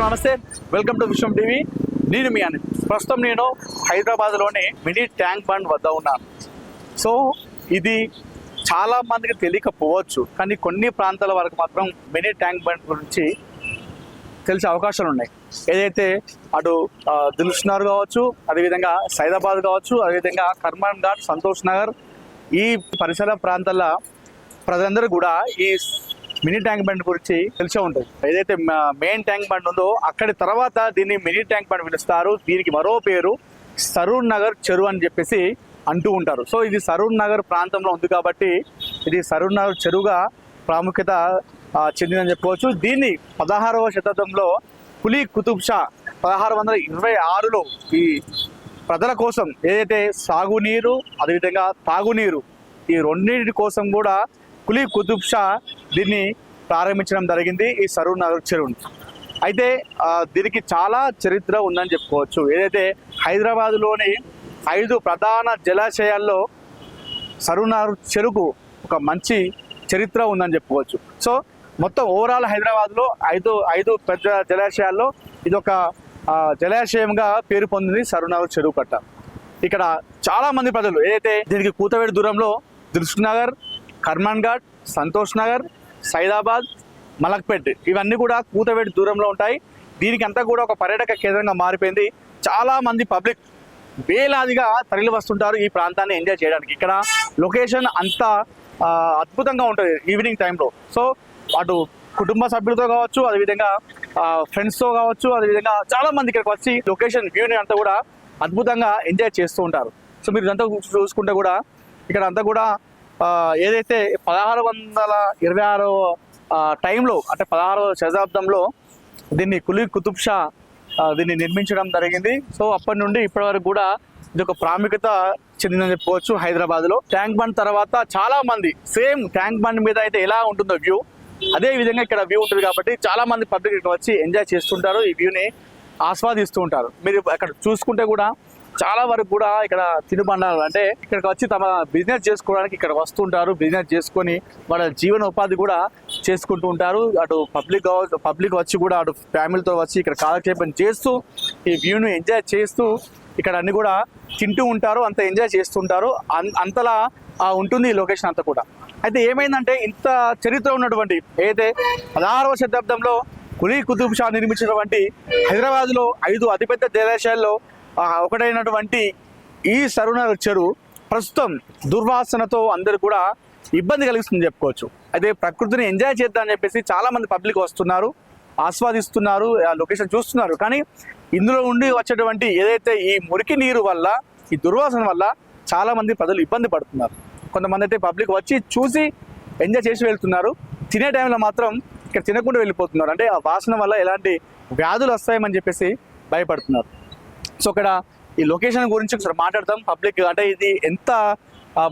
నమస్తే, welcome to Vishwam TV. నేను మీ అనిల్. ప్రస్తుతం నేను హైదరాబాద్లోని మినీ ట్యాంక్ బండ్ వద్ద ఉన్నాను. సో ఇది చాలా మందికి తెలియకపోవచ్చు, కానీ కొన్ని ప్రాంతాల వరకు మాత్రం మినీ ట్యాంక్ బండ్ గురించి తెలిసే అవకాశాలు ఉన్నాయి. ఏదైతే అటు దిల్సుఖ్నగర్ కావచ్చు, అదేవిధంగా సైదాబాద్ కావచ్చు, అదేవిధంగా కర్మాన్ ఘాట్, సంతోష్ నగర్, ఈ పరిసర ప్రాంతాల ప్రజలందరూ కూడా ఈ మినీ ట్యాంక్ బండ్ గురించి తెలిసే ఉంటుంది. ఏదైతే మెయిన్ ట్యాంక్ బండ్ ఉందో అక్కడి తర్వాత దీన్ని మినీ ట్యాంక్ బండ్ పిలుస్తారు. దీనికి మరో పేరు సరూర్ నగర్ చెరువు అని చెప్పేసి అంటూ ఉంటారు. సో ఇది సరూర్ నగర్ ప్రాంతంలో ఉంది కాబట్టి ఇది సరూర్ నగర్ చెరువుగా ప్రాముఖ్యత చెందిందని చెప్పుకోవచ్చు. దీన్ని 16వ శతాబ్దంలో కులీ కుతుబ్ షా 1626లో ఈ ప్రజల కోసం ఏదైతే సాగునీరు అదేవిధంగా తాగునీరు ఈ రెండింటి కోసం కూడా కులీ కుతుబ్ షా దీన్ని ప్రారంభించడం జరిగింది, ఈ సరూర్ నగర్ చెరువుని. అయితే దీనికి చాలా చరిత్ర ఉందని చెప్పుకోవచ్చు. ఏదైతే హైదరాబాద్లోని 5 ప్రధాన జలాశయాల్లో సరూర్ నగర్ చెరువుకు ఒక మంచి చరిత్ర ఉందని చెప్పుకోవచ్చు. సో మొత్తం ఓవరాల్ హైదరాబాద్లో ఐదు పెద్ద జలాశయాల్లో ఇది ఒక జలాశయంగా పేరు పొందింది సరూర్ నగర్ చెరువు కట్ట. ఇక్కడ చాలా మంది ప్రజలు ఏదైతే దీనికి కూతవేడు దూరంలో దిల్సుఖ్నగర్, కర్మాన్ ఘాట్, సంతోష్ నగర్, సైదాబాద్, మలక్పేట్ ఇవన్నీ కూడా కూతవేడు దూరంలో ఉంటాయి. దీనికి అంతా కూడా ఒక పర్యాటక కేంద్రంగా మారిపోయింది. చాలా మంది పబ్లిక్ వేలాదిగా తరలి వస్తుంటారు ఈ ప్రాంతాన్ని ఎంజాయ్ చేయడానికి. ఇక్కడ లొకేషన్ అంతా అద్భుతంగా ఉంటుంది ఈవినింగ్ టైంలో. సో అటు కుటుంబ సభ్యులతో కావచ్చు, అదేవిధంగా ఫ్రెండ్స్తో కావచ్చు, అదేవిధంగా చాలా మంది ఇక్కడికి వచ్చి లొకేషన్ వ్యూని అంతా కూడా అద్భుతంగా ఎంజాయ్ చేస్తూ ఉంటారు. సో మీరు ఇదంతా చూసుకుంటే కూడా ఇక్కడ అంతా కూడా ఏదైతే 1626 టైంలో అంటే 16వ శతాబ్దంలో దీన్ని కులీ కుతుబ్ షా దీన్ని నిర్మించడం జరిగింది. సో అప్పటి నుండి ఇప్పటి వరకు కూడా ఇది ఒక ప్రాముఖ్యత చెందిందని చెప్పుకోవచ్చు హైదరాబాద్లో. ట్యాంక్ బండ్ తర్వాత చాలా మంది సేమ్ ట్యాంక్ బండ్ మీద అయితే ఎలా ఉంటుందో వ్యూ, అదే విధంగా ఇక్కడ వ్యూ ఉంటుంది కాబట్టి చాలా మంది పబ్లిక్ ఇక్కడ వచ్చి ఎంజాయ్ చేస్తుంటారు, ఈ వ్యూని ఆస్వాదిస్తూ ఉంటారు. మీరు అక్కడ చూసుకుంటే కూడా చాలా వరకు కూడా ఇక్కడ తినుబండాలు అంటే ఇక్కడికి వచ్చి తమ బిజినెస్ చేసుకోవడానికి ఇక్కడ వస్తుంటారు. బిజినెస్ చేసుకొని వాళ్ళ జీవన ఉపాధి కూడా చేసుకుంటూ ఉంటారు. అటు పబ్లిక్ వచ్చి కూడా అటు ఫ్యామిలీతో వచ్చి ఇక్కడ కాలక్షేపం చేస్తూ ఈ వ్యూను ఎంజాయ్ చేస్తూ ఇక్కడ అన్ని కూడా తింటూ ఉంటారు, అంత ఎంజాయ్ చేస్తుంటారు. అంతలా ఉంటుంది ఈ లొకేషన్ అంతా కూడా. అయితే ఏమైందంటే ఇంత చరిత్ర ఉన్నటువంటి ఏదైతే 16వ శతాబ్దంలో కులీ కుతుబ్ షా నిర్మించినటువంటి హైదరాబాద్లో 5 అతిపెద్ద జలాశయాల్లో ఒకటైనటువంటి ఈ సరూర్ నగర్ చెరువు ప్రస్తుతం దుర్వాసనతో అందరు కూడా ఇబ్బంది కలిగిస్తుందని చెప్పుకోవచ్చు. అయితే ప్రకృతిని ఎంజాయ్ చేద్దామని చెప్పేసి చాలా మంది పబ్లిక్ వస్తున్నారు, ఆస్వాదిస్తున్నారు, ఆ లొకేషన్ చూస్తున్నారు. కానీ ఇందులో ఉండి వచ్చేటువంటి ఏదైతే ఈ మురికి నీరు వల్ల ఈ దుర్వాసన వల్ల చాలా మంది ప్రజలు ఇబ్బంది పడుతున్నారు. కొంతమంది అయితే పబ్లిక్ వచ్చి చూసి ఎంజాయ్ చేసి వెళ్తున్నారు, తినే టైంలో మాత్రం ఇక్కడ తినకుండా వెళ్ళిపోతున్నారు. అంటే ఆ వాసన వల్ల ఎలాంటి వ్యాధులు వస్తాయని చెప్పేసి భయపడుతున్నారు. సో ఇక్కడ ఈ లొకేషన్ గురించి ఒకసారి మాట్లాడతాం. పబ్లిక్ అంటే ఇది ఎంత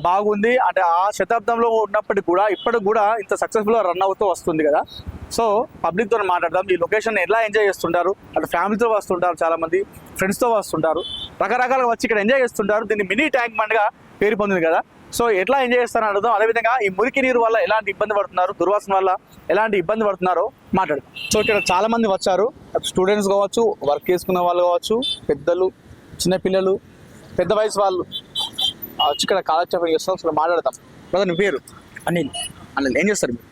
బాగుంది అంటే ఆ శతాబ్దంలో ఉన్నప్పటికి కూడా ఇప్పటికి కూడా ఇంత సక్సెస్ఫుల్గా రన్ అవుతూ వస్తుంది కదా. సో పబ్లిక్తో మాట్లాడదాం. ఈ లొకేషన్ ఎలా ఎంజాయ్ చేస్తుంటారు, అంటే ఫ్యామిలీతో వస్తుంటారు, చాలా మంది ఫ్రెండ్స్తో వస్తుంటారు, రకరకాలుగా వచ్చి ఇక్కడ ఎంజాయ్ చేస్తుంటారు. దీన్ని మినీ ట్యాంక్ బండ్గా పేరు పొందింది కదా. సో ఎట్లా ఎంజాయ్ చేస్తారని అడుగుదాం. అదేవిధంగా ఈ మురికి నీరు వల్ల ఎలాంటి ఇబ్బంది పడుతున్నారు, దుర్వాసన వల్ల ఎలాంటి ఇబ్బంది పడుతున్నారో మాట్లాడదాం. సో ఇక్కడ చాలా మంది వచ్చారు, స్టూడెంట్స్ కావచ్చు, వర్క్ చేసుకునే వాళ్ళు కావచ్చు, పెద్దలు, చిన్నపిల్లలు, పెద్ద వయసు వాళ్ళు వచ్చి ఇక్కడ కాలక్షేపం చేస్తాం. అసలు మాట్లాడతాం. బ్రదర్ నీ పేరు? అనిల్. అనిల్ ఏం చేస్తారు మీరు?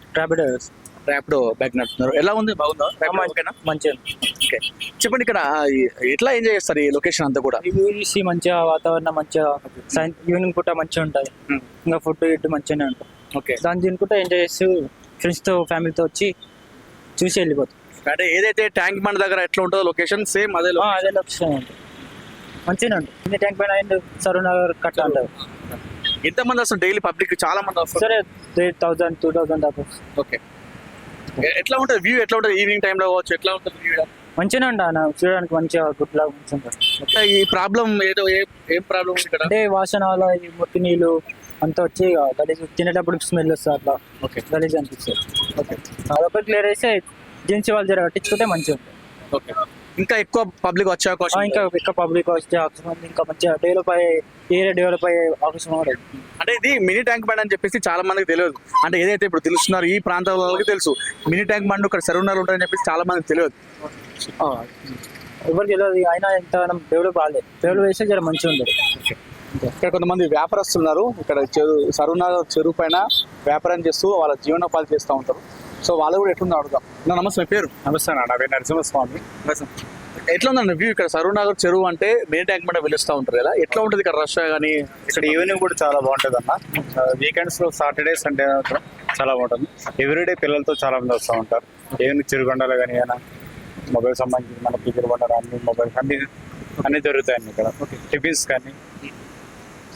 ర్యాపిడో బ్యాగ్ నడుపుతున్నారు. ఎలా ఉంది, బాగుందా? మంచిగా. ఓకే చెప్పండి, ఇక్కడ ఎట్లా ఎంజాయ్ చేస్తారు ఈ లొకేషన్ అంతా కూడా? చూసి మంచిగా వాతావరణం మంచిగా ఈవినింగ్ పూట మంచిగా ఉంటుంది. ఇంకా ఫుడ్ ఇటు మంచిగానే ఉంటుంది. ఓకే దాన్ని తినుకుంటా ఎంజాయ్ చేస్తూ ఫ్రెండ్స్తో ఫ్యామిలీతో వచ్చి చూసి వెళ్ళిపోతాం. అంటే ఏదైతే ట్యాంక్ బండ్ దగ్గర ఎట్లా ఉంటుందో లొకేషన్ సేమ్ అదే లొకేషన్ ఉంటుంది, మంచిగా ఉంటుంది. Tank bund and Saroor Nagar కట్ట ఉంటుంది. ఎంతమంది వస్తారు డైలీ పబ్లిక్? చాలా మంది వస్తారు. సరే 3000 2000 దాకా. ఓకే ఎట్లా ఉంటుంది వ్యూ? ఎట్లా ఉంటుంది ఈవినింగ్ టైంలో కావచ్చు? ఎట్లా ఉంటుంది వ్యూ? మంచిగానే ఉంటుంది చూడడానికి, మంచిగా గుడ్ లాగా మంచిగా. ఈ ప్రాబ్లం ఏదో ఏం ప్రాబ్లం ఇక్కడ అంటే వాసన వల్ల ఈ మురికి నీళ్ళు అంతా వచ్చి గలీజ్ తినేటప్పుడు స్మెల్ వస్తుంది, అట్లా ఓకే గలీజ్ అనిపిస్తుంది. ఓకే అదొకటి క్లియర్ అయితే జెంట్స్ వాళ్ళు జర కట్టించుకుంటే మంచిగా ఉంటుంది. ఓకే ఇంకా ఎక్కువ పబ్లిక్ వచ్చే అవకాశం, ఇంకా ఎక్కువ పబ్లిక్ వచ్చే అవకాశం ఉంది. ఇంకా మంచిగా ఏరియా డెవలప్ అయ్యే అవకాశం కూడా. అంటే ఇది మినీ ట్యాంక్ బండ్ అని చెప్పేసి చాలా మందికి తెలియదు. అంటే ఏదైతే ఇప్పుడు తెలుస్తున్నారు ఈ ప్రాంతాల వాళ్ళకి తెలుసు మినీ ట్యాంక్ బండ్ ఇక్కడ సరూర్ నగర్ ఉంటాయని చెప్పేసి చాలా మందికి తెలియదు. ఎవరికి తెలియదు, అయినా ఎంత డెవలప్ కాలేదు. డెవలప్ చేస్తే జర మంచిగా ఉండదు. ఇక్కడ కొంతమంది వ్యాపారస్తులు ఉన్నారు. ఇక్కడ సరూనగర్ చెరువు పైన వ్యాపారం చేస్తూ వాళ్ళ జీవనోపాధి చేస్తూ ఉంటారు. సో వాళ్ళు కూడా ఎట్లుందో అడుగుదాం. నమస్తే, మీ పేరు? నమస్తే అన్న, నా పేరు నరసింహస్వామి. ఎట్లా ఉందండి వ్యూ? ఇక్కడ సరూనగర్ చెరువు అంటే మెయిన్ ట్యాంక్ బండ్ పిలుస్తూ ఉంటారు కదా, ఎట్లా ఉంటుంది ఇక్కడ రష్ కానీ? ఇక్కడ ఈవినింగ్ కూడా చాలా బాగుంటుంది అన్న. వీకెండ్స్ లో సాటర్డే సండే చాలా బాగుంటుంది. ఎవ్రీడే పిల్లలతో చాలా మంది వస్తూ ఉంటారు. ఈవినింగ్ చిరుగొండలు కానీ ఏమైనా మొబైల్ సంబంధించి మన పిల్లలు బండలు అన్ని మొబైల్స్ అన్ని దొరుకుతాయండి ఇక్కడ. టిఫిన్స్ కానీ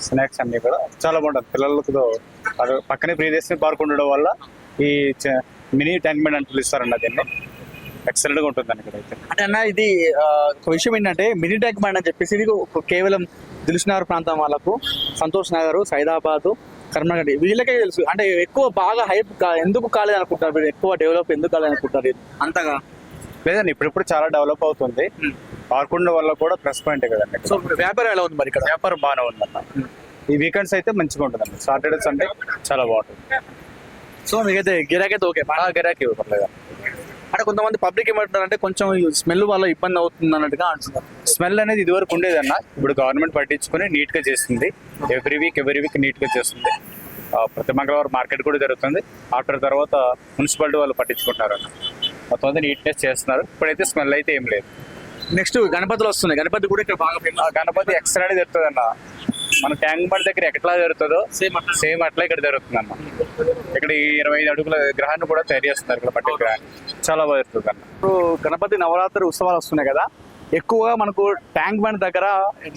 స్నాక్స్ అన్ని కూడా చాలా బాగుంటుంది. పిల్లలతో పక్కనే ప్రియదర్శిని పార్క్ ఉండడం వల్ల ఈ మినీ ట్యాంక్ బండ్ అని పిలుస్తారండి. దీన్ని ఎక్సలెంట్ గా ఉంటుందండి ఇక్కడ అయితే. అంటే అన్న ఇది ఒక విషయం ఏంటంటే మినీ ట్యాంక్ బండ్ అని చెప్పేసి ఇది కేవలం దిల్సుఖ్నగర్ ప్రాంతం వాళ్ళకు, సంతోష్ నగర్, సైదాబాద్, కర్మగడ్డ వీళ్ళకే తెలుసు. అంటే ఎక్కువ బాగా హైప్ ఎందుకు కాలేదు అనుకుంటారు మీరు? ఎక్కువ డెవలప్ ఎందుకు కాలేదు అనుకుంటారు ఇది అంతగా? లేదండి, ఇప్పుడిప్పుడు చాలా డెవలప్ అవుతుంది. పార్క్ ఉండడం వల్ల కూడా ప్లస్ పాయింట్ కదండి. సో వ్యాపారం ఎలా ఉంది మరి ఇక్కడ? వ్యాపారం బాగానే ఉందన్న. ఈ వీకెండ్స్ అయితే మంచిగా ఉంటుందండి. సాటర్డే సండే చాలా బాగుంటుంది. సో మీకైతే గిరాకైతే ఓకే? బాగా గిరాకీ ఇవ్వట్లేదు. అంటే కొంతమంది పబ్లిక్ ఏమంటారు అంటే కొంచెం స్మెల్ వల్ల ఇబ్బంది అవుతుంది అన్నట్టుగా అంటున్నారు. స్మెల్ అనేది ఇదివరకు ఉండేదన్న, ఇప్పుడు గవర్నమెంట్ పట్టించుకొని నీట్ గా చేస్తుంది. ఎవ్రీ వీక్ నీట్ గా చేస్తుంది. ప్రతి మంగళవారం మార్కెట్ కూడా జరుగుతుంది. ఆఫ్టర్ తర్వాత మున్సిపాలిటీ వాళ్ళు పట్టించుకుంటారు అన్న. మొత్తం అంతా నీట్నెస్ చేస్తున్నారు. ఇప్పుడైతే స్మెల్ అయితే ఏం లేదు. నెక్స్ట్ గణపతులు వస్తున్నాయి. గణపతి కూడా ఇక్కడ బాగా ఆ గణపతి ఎక్స్ట్రానే జరుగుతుంది అన్న. మన ట్యాంక్ బండ్ దగ్గర ఎట్లా జరుగుతుందో సేమ్ అట్లా ఇక్కడ జరుగుతుంది అన్న. ఇక్కడ 25 అడుగుల గ్రహాన్ని కూడా తయారు చేస్తున్నారు ఇక్కడ. పట్టే గ్రహాన్ని చాలా బాగా జరుగుతుంది అన్న. ఇప్పుడు గణపతి నవరాత్రి ఉత్సవాలు వస్తున్నాయి కదా, ఎక్కువగా మనకు ట్యాంక్ బండ్ దగ్గర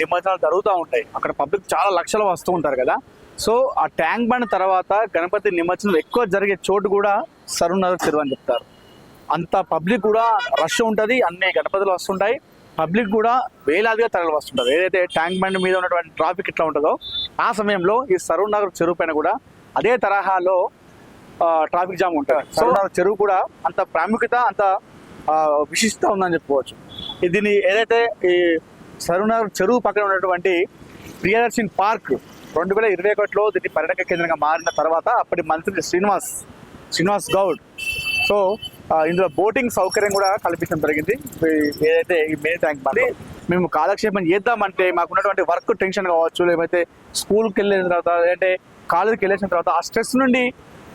నిమజ్జనాలు జరుగుతూ ఉంటాయి. అక్కడ పబ్లిక్ చాలా లక్షలు వస్తూ ఉంటారు కదా. సో ఆ ట్యాంక్ బండ్ తర్వాత గణపతి నిమజ్జనం ఎక్కువ జరిగే చోటు కూడా సరూనగర్ చెరువు అని చెప్తారు. అంత పబ్లిక్ కూడా రష్ ఉంటుంది, అన్ని గణపతులు వస్తుంటాయి, పబ్లిక్ కూడా వేలాదిగా తరలి వస్తుంటారు. ఏదైతే ట్యాంక్ బండ్ మీద ఉన్నటువంటి ట్రాఫిక్ ఇట్లా ఉంటుందో ఆ సమయంలో ఈ సరూనగర్ చెరువు పైన కూడా అదే తరహాలో ట్రాఫిక్ జామ్ ఉంటుంది. సరూనగర్ చెరువు కూడా అంత ప్రాముఖ్యత, అంత విశిష్టత ఉందని చెప్పుకోవచ్చు. దీన్ని ఏదైతే ఈ సరూనగర్ చెరువు పక్కన ఉన్నటువంటి ప్రియదర్శిని పార్క్ 2021లో దీన్ని పర్యాటక కేంద్రంగా మారిన తర్వాత అప్పటి మంత్రి శ్రీనివాస్ గౌడ్ సో ఇందులో బోటింగ్ సౌకర్యం కూడా కల్పించడం జరిగింది. ఏదైతే ఈ మెయిన్ ట్యాంక్ బండ్ మేము కాలక్షేపం చేద్దామంటే మాకున్నటువంటి వర్క్ టెన్షన్ కావచ్చు, లేకపోతే స్కూల్కి వెళ్ళిన తర్వాత లేదంటే కాలేజీకి వెళ్ళేసిన తర్వాత ఆ స్ట్రెస్ నుండి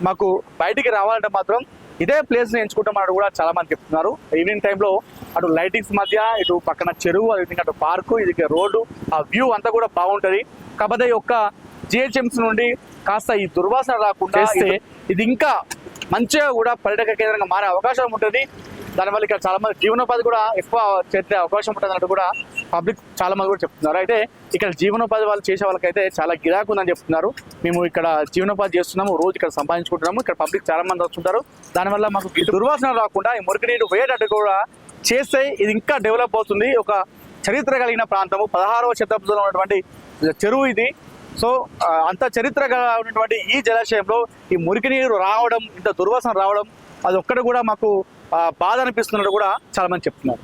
మాకు బయటికి రావాలంటే మాత్రం ఇదే ప్లేస్ని ఎంచుకుంటామని కూడా చాలా మంది చెప్తున్నారు. ఈవినింగ్ టైంలో అటు లైటింగ్స్ మధ్య, ఇటు పక్కన చెరువు, అది అటు పార్కు, ఇది రోడ్డు, ఆ వ్యూ అంతా కూడా బాగుంటుంది. కాకపోతే ఈ యొక్క జిహెచ్ఎంసీ నుండి కాస్త ఈ దుర్వాసన రాకుండా ఇది ఇంకా మంచిగా కూడా పర్యాటక కేంద్రంగా మారే అవకాశం ఉంటుంది. దానివల్ల ఇక్కడ చాలా మంది జీవనోపాధి కూడా ఎక్కువ చేసే అవకాశం ఉంటుంది అన్నట్టు కూడా పబ్లిక్ చాలా మంది కూడా చెప్తున్నారు. అయితే ఇక్కడ జీవనోపాధి వాళ్ళు చేసే వాళ్ళకైతే చాలా గిరాకు ఉందని చెప్తున్నారు. మేము ఇక్కడ జీవనోపాధి చేస్తున్నాము, రోజు ఇక్కడ సంపాదించుకుంటున్నాము, ఇక్కడ పబ్లిక్ చాలా మంది వస్తుంటారు. దానివల్ల మాకు దుర్వాసన రాకుండా ఈ మురికి నీరు వేయటట్టు కూడా చేస్తే ఇది ఇంకా డెవలప్ అవుతుంది. ఒక చరిత్ర కలిగిన ప్రాంతము, 16వ శతాబ్దంలో ఉన్నటువంటి చెరువు ఇది. సో అంత చరిత్రగా ఉన్నటువంటి ఈ జలాశయంలో ఈ మురికి నీరు రావడం, ఇంత దుర్వాసన రావడం, అది ఒక్కటి కూడా మాకు బాధ అనిపిస్తున్నట్టు కూడా చాలా మంది చెప్తున్నారు.